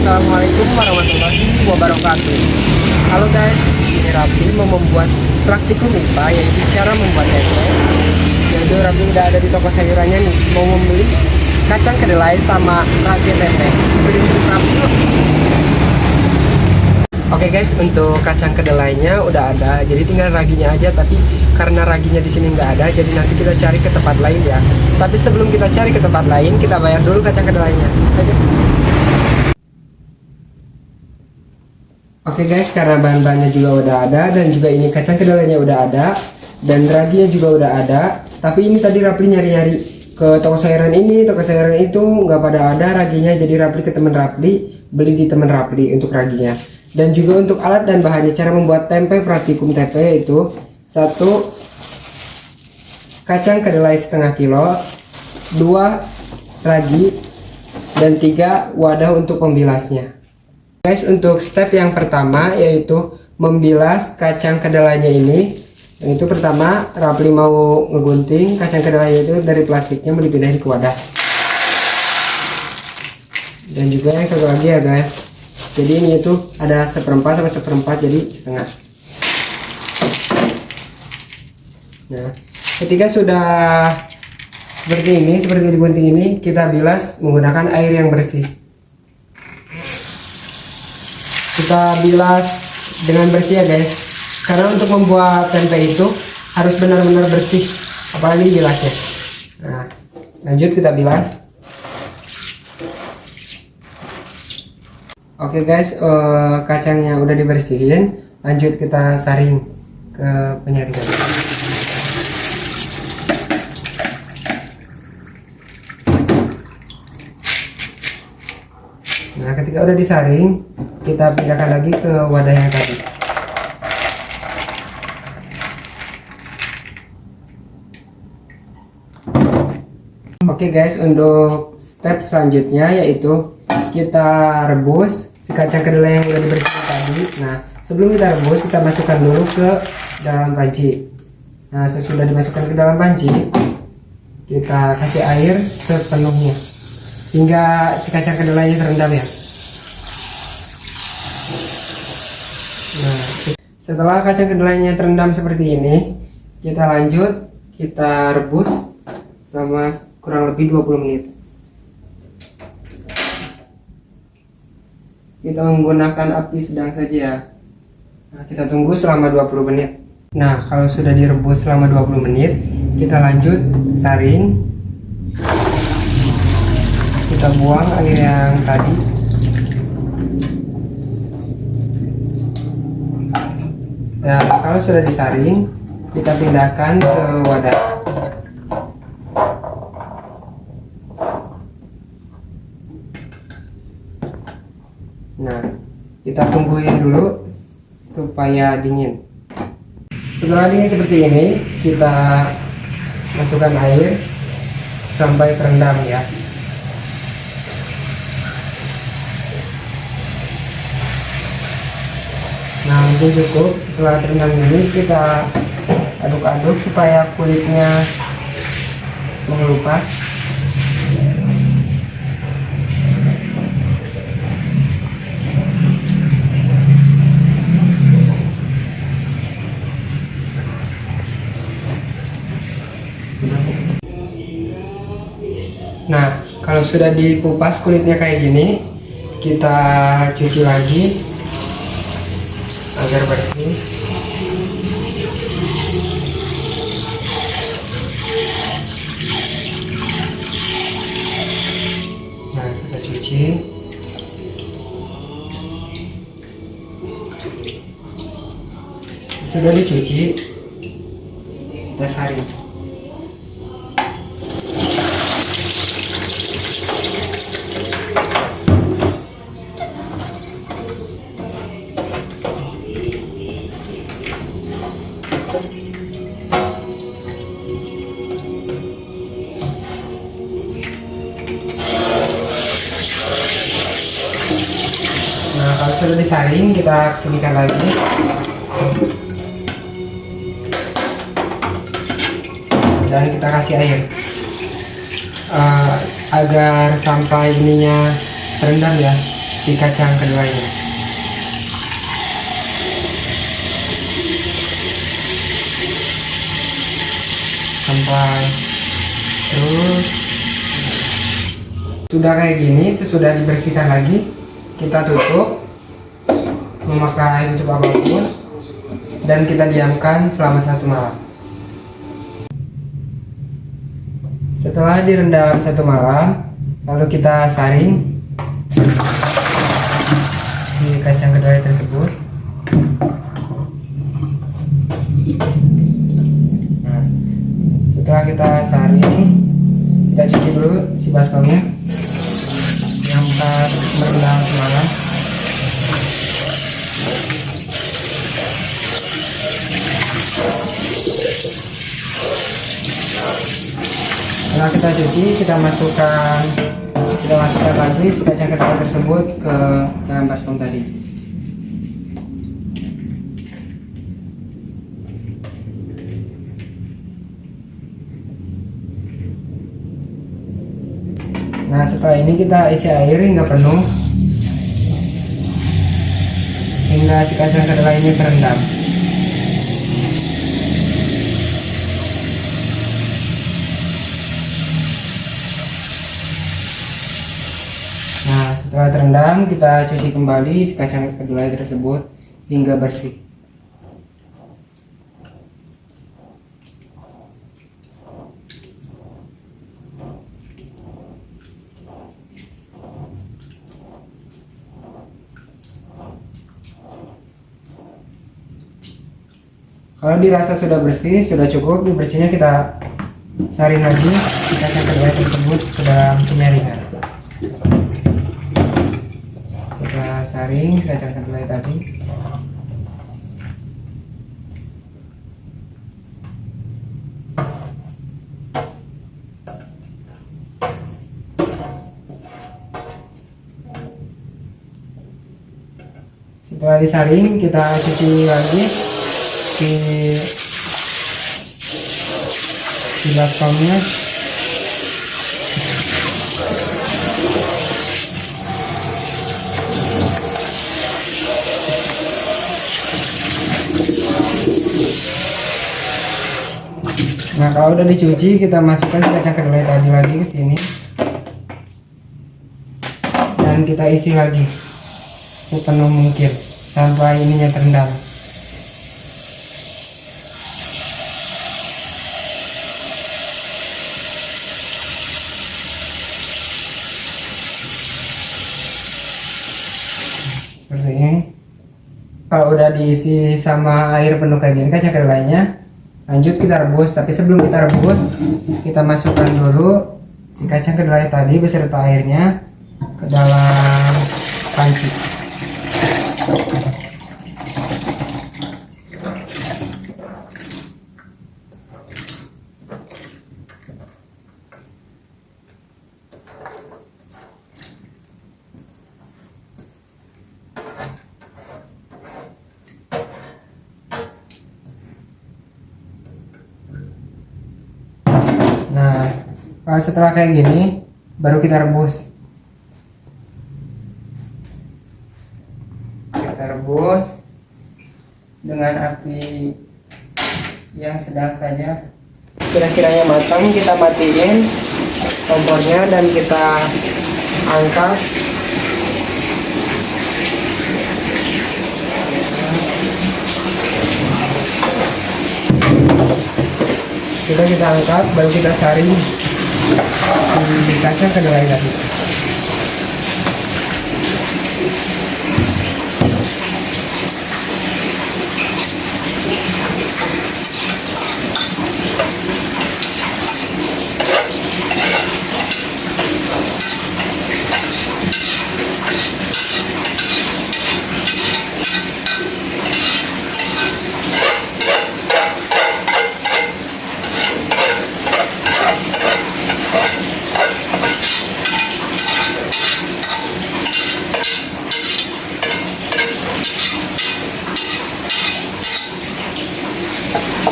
Assalamualaikum warahmatullahi wabarakatuh. Halo guys, di sini Rafli mau membuat praktikum IPA, yaitu cara membuat tempe. Jadi Rafli udah ada di toko sayurannya nih, mau membeli kacang kedelai sama ragi tempe. Beli terus Rafli yuk. Oke guys, untuk kacang kedelainya udah ada, jadi tinggal raginya aja. Tapi karena raginya di sini nggak ada, jadi nanti kita cari ke tempat lain ya. Tapi sebelum kita cari ke tempat lain, kita bayar dulu kacang kedelainya. Oke guys, karena bahan-bahannya juga udah ada, dan juga ini kacang kedelainya udah ada, dan raginya juga udah ada. Tapi ini tadi Rafli nyari-nyari ke toko sayuran ini, toko sayuran itu nggak pada ada raginya. Jadi Rafli ke teman Rafli, beli di teman Rafli untuk raginya. Dan juga untuk alat dan bahannya, cara membuat tempe praktikum tempe itu: 1 kacang kedelai setengah kilo, 2 ragi, dan 3 wadah untuk pembilasnya. Guys, untuk step yang pertama yaitu membilas kacang kedelainya ini. Yang itu pertama, Rafli mau ngegunting kacang kedelainya itu dari plastiknya, mau dipindahin ke wadah. Dan juga yang satu lagi ya guys, jadi ini itu ada seperempat sama seperempat, jadi setengah. Nah, ketika sudah seperti ini, seperti digunting ini, kita bilas menggunakan air yang bersih. Kita bilas dengan bersih ya guys, karena untuk membuat tempe itu harus benar-benar bersih, apalagi bilasnya. Nah, lanjut kita bilas. Oke guys, kacangnya udah dibersihin, lanjut kita saring ke penyaringan. Nah, ketika udah disaring, kita pindahkan lagi ke wadah yang tadi. Oke guys, untuk step selanjutnya yaitu kita rebus si kacang kedelai yang udah dibersihkan tadi. Nah, sebelum kita rebus, kita masukkan dulu ke dalam panci. Nah, sesudah dimasukkan ke dalam panci, kita kasih air sepenuhnya hingga si kacang kedelainya terendam ya. Nah, setelah kacang kedelainya terendam seperti ini, kita lanjut, kita rebus selama kurang lebih 20 menit. Kita menggunakan api sedang saja. Nah, kita tunggu selama 20 menit. Nah, kalau sudah direbus selama 20 menit, kita lanjut saring. Kita buang air yang tadi. Dan kalau sudah disaring, kita pindahkan ke wadah. Nah, kita tungguin dulu supaya dingin. Setelah dingin seperti ini, kita masukkan air sampai terendam ya. Nah, mungkin cukup. Setelah terendam ini, kita aduk-aduk supaya kulitnya mengelupas. Nah, kalau sudah dikupas kulitnya kayak gini, kita cuci lagi agar bersih. Nah, kita cuci. Sudah dicuci, kita saring. Nah, kalau sudah disaring, kita kesinikan lagi. Dan kita kasih air agar sampai ininya terendam ya. si kacang kedelainya. Sampai terus sudah kayak gini. Sesudah dibersihkan lagi, kita tutup memakai tutup apapun dan kita diamkan selama 1 malam. Setelah direndam 1 malam, lalu kita saring di kacang kedelai tersebut. Nah, setelah kita saring, kita cuci dulu si baskomnya yang kita merendam semalam. Setelah kita cuci, kita masukkan lagi si kacang kedelai tersebut ke dalam baskom tadi. Nah, setelah ini kita isi air hingga penuh, hingga si kacang kedelai ini terendam. Nah, setelah terendam, kita cuci kembali si kacang kedelai tersebut hingga bersih. Kalau dirasa sudah bersih, sudah cukup, bersihnya kita saring lagi si kacang kedelai tersebut ke dalam penyaringan. Kita saring kacang kedelai tadi. Setelah disaring, kita cuci lagi di baskomnya. Nah, kalau udah dicuci, kita masukkan kacang kedelai tadi lagi ke sini dan kita isi lagi sepenuh mungkin sampai ininya terendam. Seperti ini. Kalau udah diisi sama air penuh kayak gini kacang kedelainya, lanjut kita rebus. Tapi sebelum kita rebus, kita masukkan dulu si kacang kedelai tadi beserta airnya ke dalam panci. Nah, kalau setelah kayak gini, baru kita rebus. Kita rebus dengan api yang sedang saja. Kira-kiranya matang, kita matiin kompornya dan kita angkat. Kita angkat, baru kita saring di kacang kedelai tadi.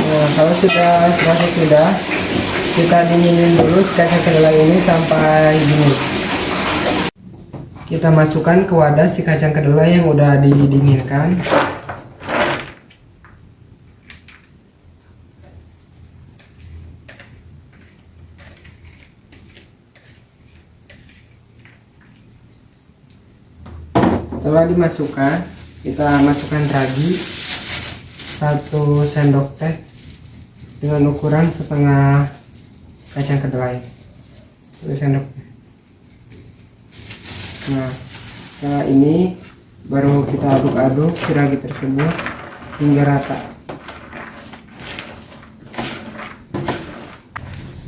Nah, kalau sudah kita dininin dulu kacang kedelai ini sampai gini. kita masukkan ke wadah si kacang kedelai yang udah didinginkan. Setelah dimasukkan, kita masukkan ragi 1 sendok teh dengan ukuran setengah kacang kedelai, 1 sendok. Nah, setelah ini baru kita aduk-aduk si ragi tersebut hingga rata.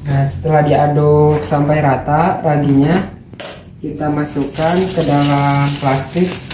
Nah, setelah diaduk sampai rata raginya, kita masukkan ke dalam plastik.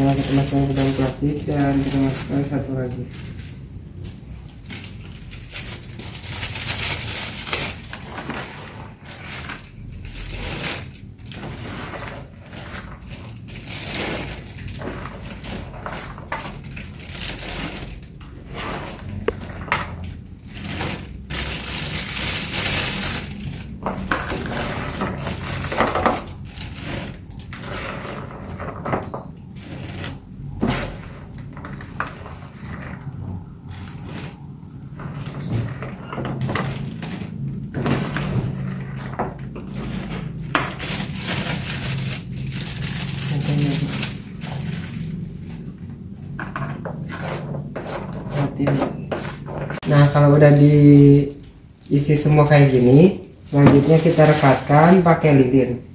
Nah, kita masukkan ke dalam plastik dan kita masukkan satu lagi. Nah, kalau udah diisi semua kayak gini, selanjutnya kita rekatkan pakai lilin.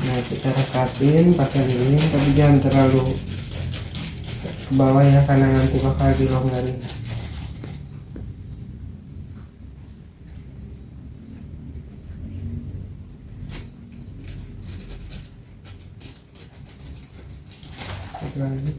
Nah, kita rekatin pakai lilin, tapi jangan terlalu ke bawah ya, karena nanti bakal dilonggarin. Satu lagi.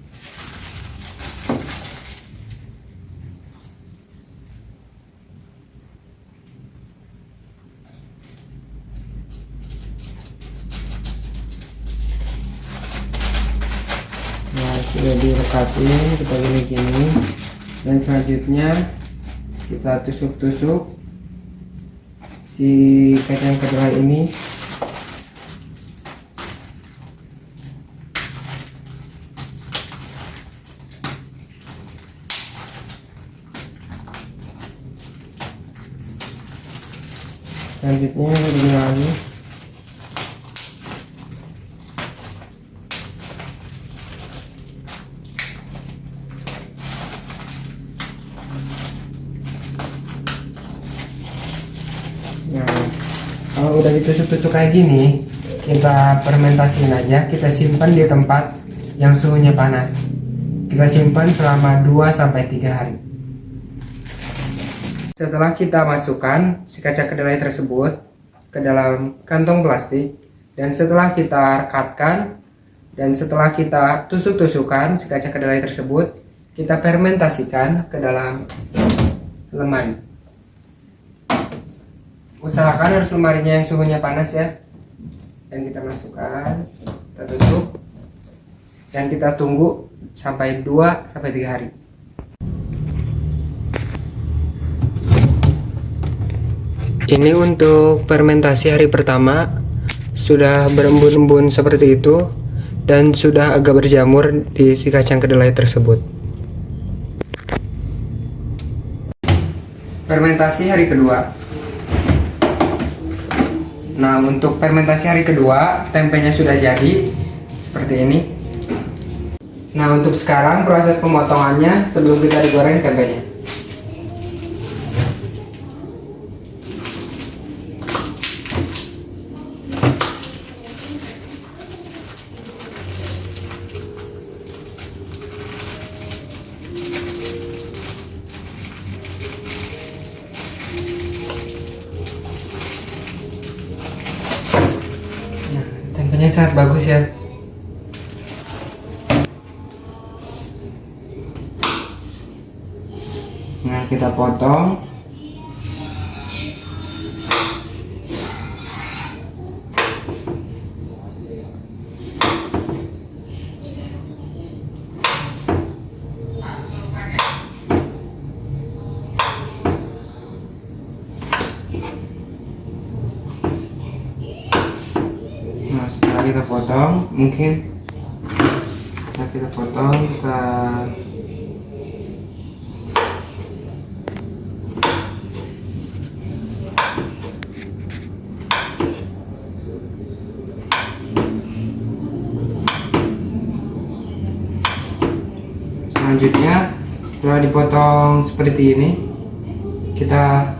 Nah, sudah direkatin kita gini-gini, dan selanjutnya kita tusuk-tusuk si kacang kedelai ini. Selanjutnya begini lagi. Nah, kalau udah ditusuk-tusuk kayak gini, kita fermentasiin aja, kita simpan di tempat yang suhunya panas. Kita simpan selama 2-3 hari. Setelah kita masukkan si kacang kedelai tersebut ke dalam kantong plastik, dan setelah kita rekatkan, dan setelah kita tusuk-tusukkan si kacang kedelai tersebut, kita fermentasikan ke dalam lemari. Usahakan harus lemarinya yang suhunya panas ya. Dan kita masukkan, kita tutup, dan kita tunggu sampai 2-3 hari. Ini untuk fermentasi hari pertama sudah berembun-embun seperti itu. dan sudah agak berjamur di si kacang kedelai tersebut. Fermentasi hari kedua. Nah, untuk fermentasi hari kedua, tempenya sudah jadi seperti ini. Nah, untuk sekarang proses pemotongannya sebelum kita digoreng tempenya. Tempenya sangat bagus ya. Nah, kita potong. Nah, setelah kita potong, kita selanjutnya setelah dipotong seperti ini, kita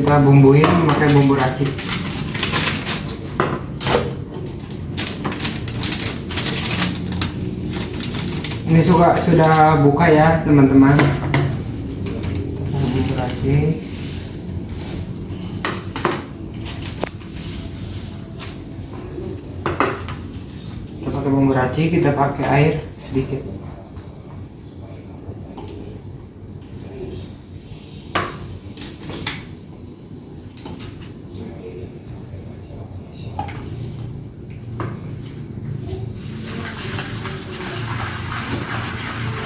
bumbuin pakai bumbu racik. Ini sudah buka ya teman-teman. Bumbu racik. Kita pakai bumbu racik, kita pakai air sedikit.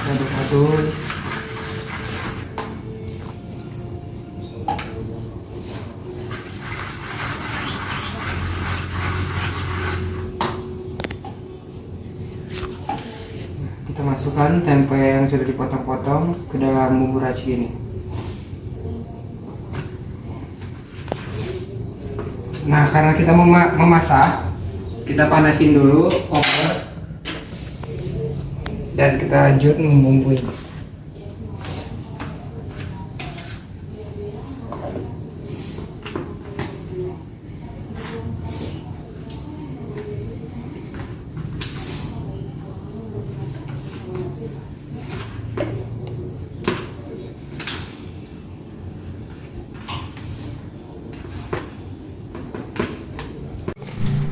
Aduk-aduk. Kita masukkan tempe yang sudah dipotong-potong ke dalam bumbu racik ini. Nah, karena kita memasak, kita panasin dulu kompor dan kita lanjut membumbui.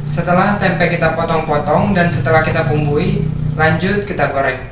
Setelah tempe kita potong-potong dan setelah kita bumbui, lanjut kita goreng.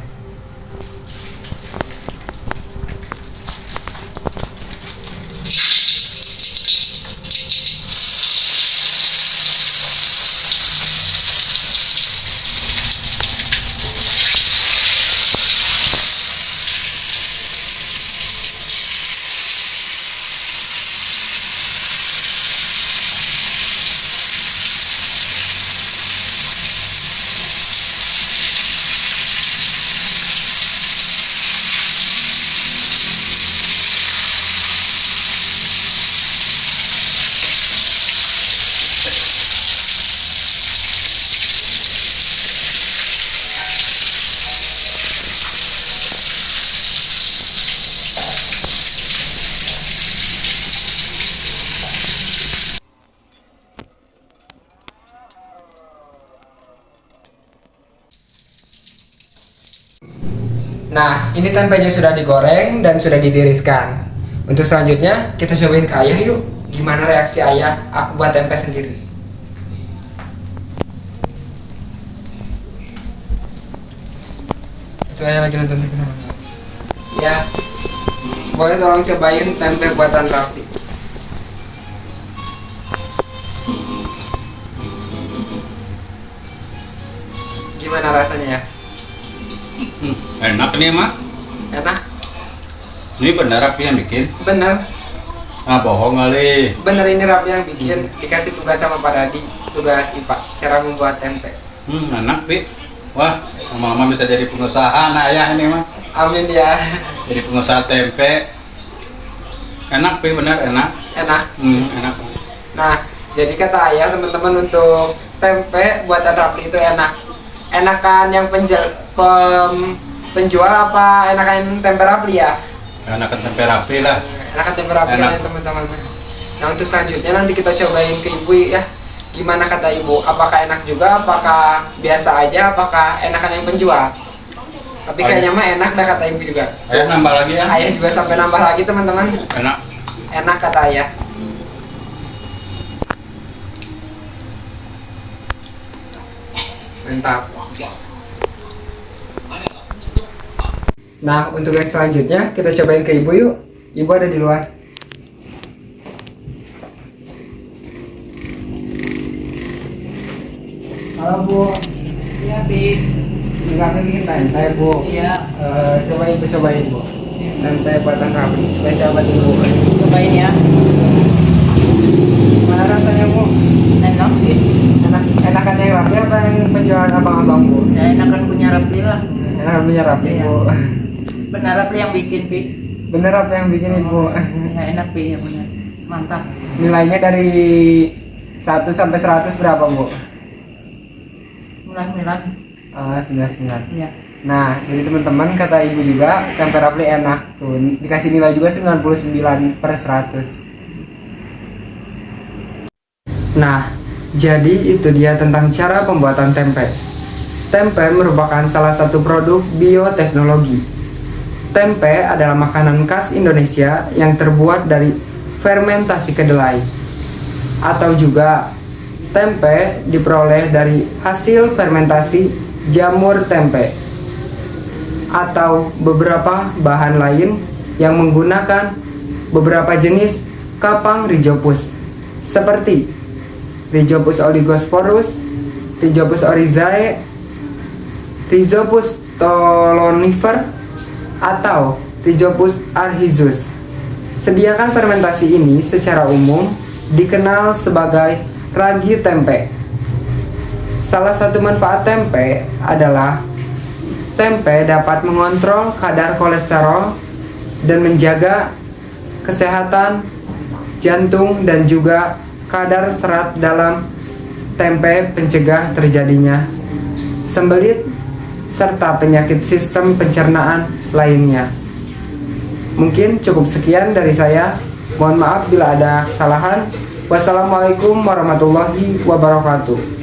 Nah, ini tempenya sudah digoreng dan sudah ditiriskan. Untuk selanjutnya, kita cobain ke ayah yuk. Gimana reaksi ayah? Aku buat tempe sendiri. Itu ayah lagi nonton TV sama. Ya, boleh tolong cobain tempe buatan Raffi. Gimana rasanya ya? Enak nih mak. Enak? Ini benar Raffi yang bikin? Bener. Ah, bohong kali. Bener ini Rafli yang bikin, dikasih tugas sama Pak Dadi, tugas IPA, cara membuat tempe. Enak, Pi. Wah, lama-lama bisa jadi pengusaha anak ayah ini mah. Amin ya. Jadi pengusaha tempe. Enak, Pi, bener enak. Enak. Enak. Nah, jadi kata ayah teman-teman untuk tempe buatan Rafli itu enak. Enakan yang penjual apa enakan tempe Rafli ya? Enakan tempe Rafli lah. Enakan tempe Rafli Enak. ya teman-teman. Nah, untuk selanjutnya nanti kita cobain ke ibu ya. Gimana kata ibu? Apakah enak juga? Apakah biasa aja? Apakah enakan yang penjual? Tapi kayaknya mah enak dah kata ibu juga. Ayah nambah lagi ya. Ayah juga sampai nambah lagi teman-teman. Enak. Enak kata ayah. Mantap. Nah, untuk yang selanjutnya kita cobain ke ibu yuk. Ibu ada di luar. Halo Bu. Iya, Pi. Enggak bikin tempe Bu. Iya. Cobain Bu. Tempe buatan Rafli spesial buat ibu. Cobain ya. Mana rasanya Bu? Enak sih. Enakan yang Rafli apa yang penjualan abang-abang Bu? Ya enakan punya Rafli lah. Enakan punya Rafli Iya. Bu. Benar Rafli yang bikin, Pi. Bener apa yang bikin ibu? Ya enak, Pi, ya benar. Mantap. Nilainya dari 1 sampai 100 berapa Bu? Milan. 99. Iya. Nah, jadi teman-teman kata ibu juga tempe Rafli enak tuh. Dikasih nilai juga 99/100. Nah, jadi itu dia tentang cara pembuatan tempe. Tempe merupakan salah satu produk bioteknologi. Tempe adalah makanan khas Indonesia yang terbuat dari fermentasi kedelai. Atau juga tempe diperoleh dari hasil fermentasi jamur tempe atau beberapa bahan lain yang menggunakan beberapa jenis kapang Rhizopus seperti Rhizopus oligosporus, Rhizopus oryzae, Rhizopus tolonifer, atau Rhizopus arhizus. Sediakan fermentasi ini secara umum dikenal sebagai ragi tempe. Salah satu manfaat tempe adalah tempe dapat mengontrol kadar kolesterol dan menjaga kesehatan jantung dan juga kadar serat dalam tempe, pencegah terjadinya sembelit serta penyakit sistem pencernaan lainnya. Mungkin cukup sekian dari saya. Mohon maaf bila ada kesalahan. Wassalamualaikum warahmatullahi wabarakatuh.